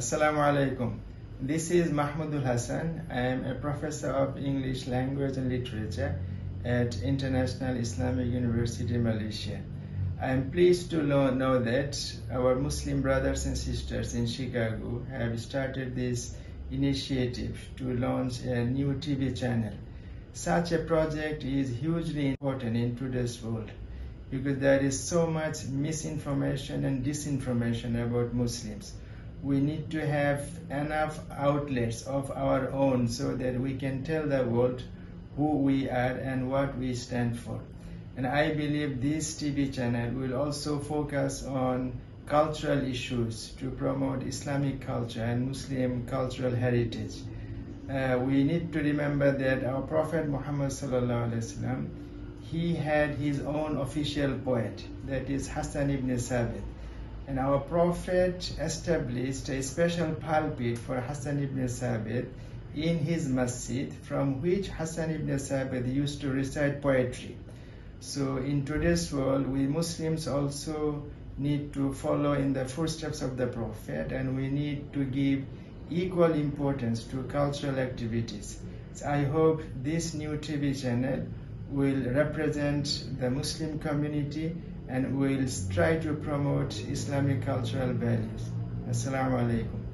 Assalamu alaikum. This is Mahmudul Hassan. I am a professor of English language and literature at International Islamic University, Malaysia. I am pleased to know that our Muslim brothers and sisters in Chicago have started this initiative to launch a new TV channel. Such a project is hugely important in today's world because there is so much misinformation and disinformation about Muslims. We need to have enough outlets of our own so that we can tell the world who we are and what we stand for. And I believe this TV channel will also focus on cultural issues to promote Islamic culture and Muslim cultural heritage. We need to remember that our Prophet Muhammad sallallahu alaihi wasallam, he had his own official poet, that is Hassan ibn Sabit. And our Prophet established a special pulpit for Hassan ibn Sabit in his masjid, from which Hassan ibn Sabit used to recite poetry. So in today's world, we Muslims also need to follow in the footsteps of the Prophet, and we need to give equal importance to cultural activities. So I hope this new TV channel will represent the Muslim community and will try to promote Islamic cultural values. Assalamu alaikum.